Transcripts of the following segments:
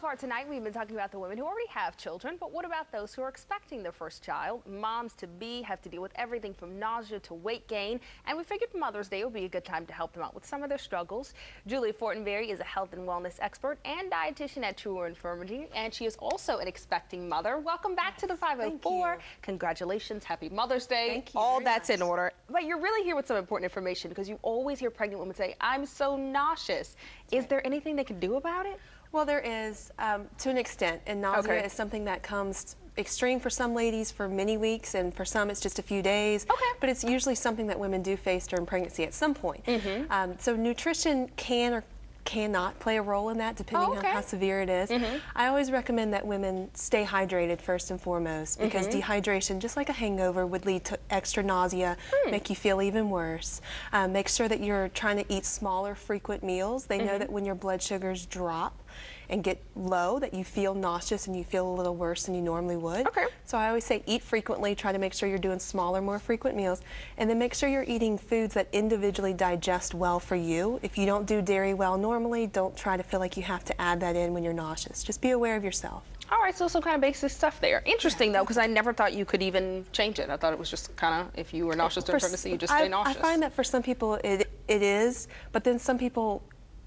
part tonight, we've been talking about the women who already have children, but what about those who are expecting their first child? Moms-to-be have to deal with everything from nausea to weight gain, and we figured Mother's Day would be a good time to help them out with some of their struggles. Julie Fortenberry is a health and wellness expert and dietitian at Touro Dietitian, and she is also an expecting mother. Welcome back to the 504. Congratulations, happy Mother's Day. Thank you. All that's in order. But you're really here with some important information because you always hear pregnant women say, I'm so nauseous. Is there anything they can do about it? Well, there is, to an extent, and nausea is something that comes extreme for some ladies for many weeks, and for some it's just a few days. But it's usually something that women do face during pregnancy at some point. So nutrition can or cannot play a role in that, depending on how severe it is. I always recommend that women stay hydrated first and foremost, because dehydration, just like a hangover, would lead to extra nausea, make you feel even worse. Make sure that you're trying to eat smaller, frequent meals. They know that when your blood sugars drop and get low, that you feel nauseous and you feel a little worse than you normally would. So I always say eat frequently, try to make sure you're doing smaller, more frequent meals, and then make sure you're eating foods that individually digest well for you. If you don't do dairy well normally, don't try to feel like you have to add that in when you're nauseous. Just be aware of yourself. All right, so some kind of basic stuff there. Interesting, though, because I never thought you could even change it. I thought it was just kind of, if you were nauseous during pregnancy, you just stay nauseous. I find that for some people it is, but then some people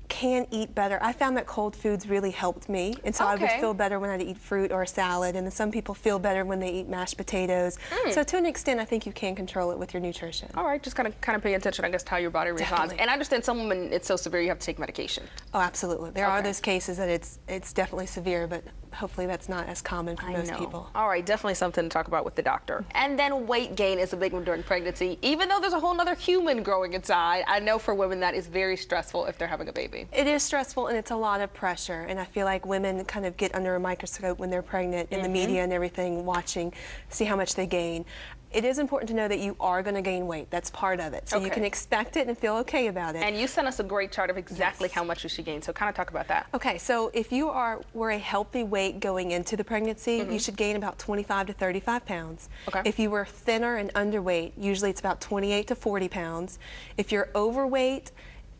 can eat better. I found that cold foods really helped me, and so I would feel better when I'd eat fruit or a salad, and then some people feel better when they eat mashed potatoes. So to an extent, I think you can control it with your nutrition. All right, just kind of pay attention, I guess, to how your body responds. And I understand some women, it's so severe you have to take medication. Oh, absolutely. There are those cases that it's definitely severe, but hopefully that's not as common for most people. All right, definitely something to talk about with the doctor. And then weight gain is a big one during pregnancy. Even though there's a whole nother human growing inside, I know for women that is very stressful if they're having a baby. It is stressful, and it's a lot of pressure, and I feel like women kind of get under a microscope when they're pregnant in the media and everything, watching, see how much they gain. It is important to know that you are going to gain weight. That's part of it. So you can expect it and feel okay about it. And you sent us a great chart of exactly how much you should gain. So kind of talk about that. Okay, so if you were a healthy weight going into the pregnancy, you should gain about 25 to 35 pounds. If you were thinner and underweight, usually it's about 28 to 40 pounds. If you're overweight,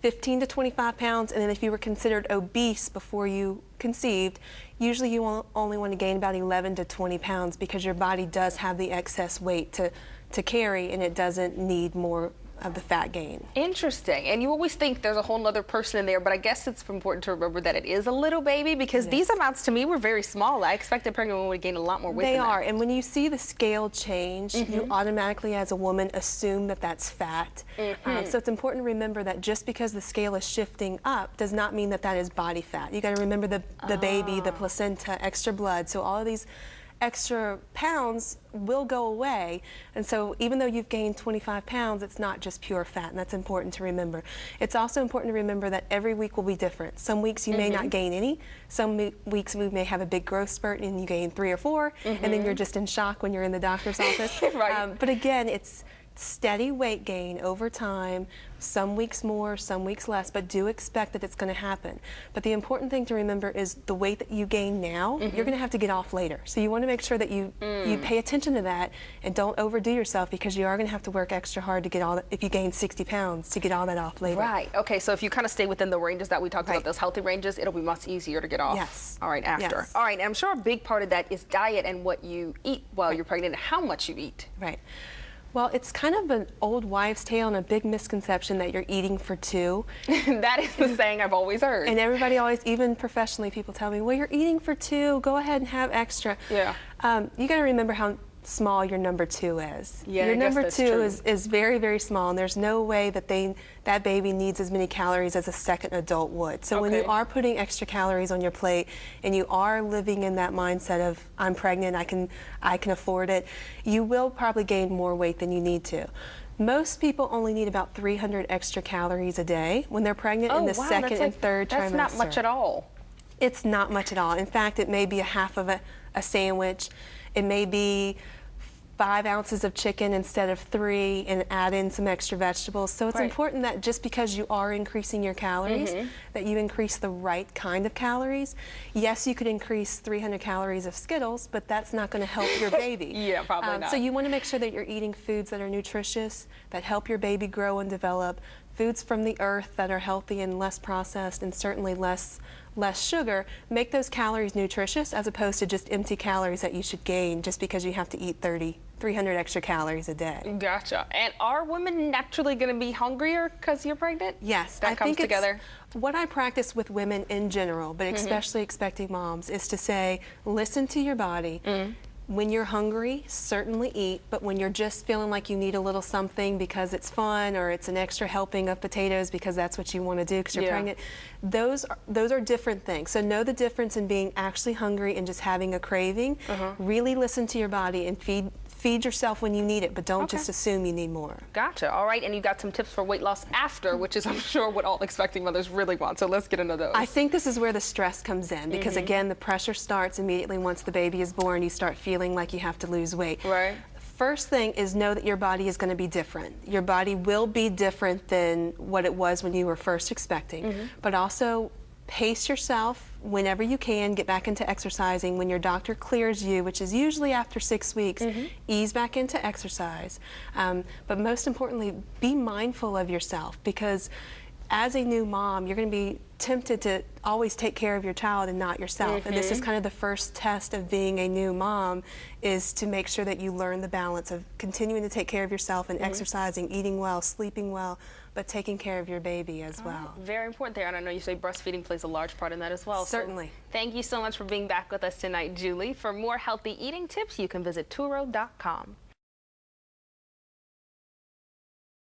15 to 25 pounds, and then if you were considered obese before you conceived, usually you only want to gain about 11 to 20 pounds because your body does have the excess weight to carry, and it doesn't need more of the fat gain. Interesting. And you always think there's a whole other person in there, but I guess it's important to remember that it is a little baby, because these amounts to me were very small. I expected pregnant women would gain a lot more weight. They are, and when you see the scale change, you automatically as a woman assume that that's fat. So it's important to remember that just because the scale is shifting up does not mean that that is body fat. You got to remember the baby, the placenta, extra blood. So all of these extra pounds will go away, and so even though you've gained 25 pounds, it's not just pure fat, and that's important to remember. It's also important to remember that every week will be different. Some weeks you may not gain any, some weeks we may have a big growth spurt and you gain 3 or 4, and then you're just in shock when you're in the doctor's office. But again, it's steady weight gain over time, some weeks more, some weeks less, but do expect that it's going to happen. But the important thing to remember is the weight that you gain now, you're going to have to get off later. So you want to make sure that you pay attention to that and don't overdo yourself, because you are going to have to work extra hard to get all that, if you gain 60 pounds, to get all that off later. Right. Okay, so if you kind of stay within the ranges that we talked about, those healthy ranges, it'll be much easier to get off. All right, after. All right, and I'm sure a big part of that is diet and what you eat while you're pregnant and how much you eat. Well, it's kind of an old wives' tale and a big misconception that you're eating for 2. That is the saying I've always heard. And everybody always, even professionally, people tell me, well, you're eating for 2, go ahead and have extra. You got to remember how small your number 2 is. Your number 2 is very, very small, and there's no way that that baby needs as many calories as a second adult would. So when you are putting extra calories on your plate and you are living in that mindset of I'm pregnant, I can afford it, you will probably gain more weight than you need to. Most people only need about 300 extra calories a day when they're pregnant in the second and third trimester. That's not much at all. It's not much at all. In fact, it may be a half of a sandwich. It may be 5 ounces of chicken instead of 3, and add in some extra vegetables. So it's important that just because you are increasing your calories, that you increase the right kind of calories. Yes, you could increase 300 calories of Skittles, but that's not going to help your baby. Probably not. So you want to make sure that you're eating foods that are nutritious, that help your baby grow and develop, foods from the earth that are healthy and less processed and certainly less sugar, make those calories nutritious as opposed to just empty calories that you should gain just because you have to eat 300 extra calories a day. Gotcha. And are women naturally going to be hungrier because you're pregnant? Yes. That comes together? What I practice with women in general, but especially expecting moms, is to say, listen to your body. When you're hungry, certainly eat, but when you're just feeling like you need a little something because it's fun or it's an extra helping of potatoes because that's what you want to do because you're pregnant, those are different things. So know the difference in being actually hungry and just having a craving. Really listen to your body and feed yourself when you need it, but don't just assume you need more. Gotcha. All right, and you got some tips for weight loss after, which is, I'm sure, what all expecting mothers really want. So let's get into those. I think this is where the stress comes in because, again, the pressure starts immediately once the baby is born. You start feeling like you have to lose weight. Right. First thing is know that your body is going to be different. Your body will be different than what it was when you were first expecting, but also pace yourself whenever you can, get back into exercising. When your doctor clears you, which is usually after 6 weeks, ease back into exercise. But most importantly, be mindful of yourself because as a new mom, you're going to be tempted to always take care of your child and not yourself. And this is kind of the first test of being a new mom, is to make sure that you learn the balance of continuing to take care of yourself and exercising, eating well, sleeping well, but taking care of your baby as well. Very important there, and I know you say breastfeeding plays a large part in that as well. Certainly. So thank you so much for being back with us tonight, Julie. For more healthy eating tips, you can visit Touro.com.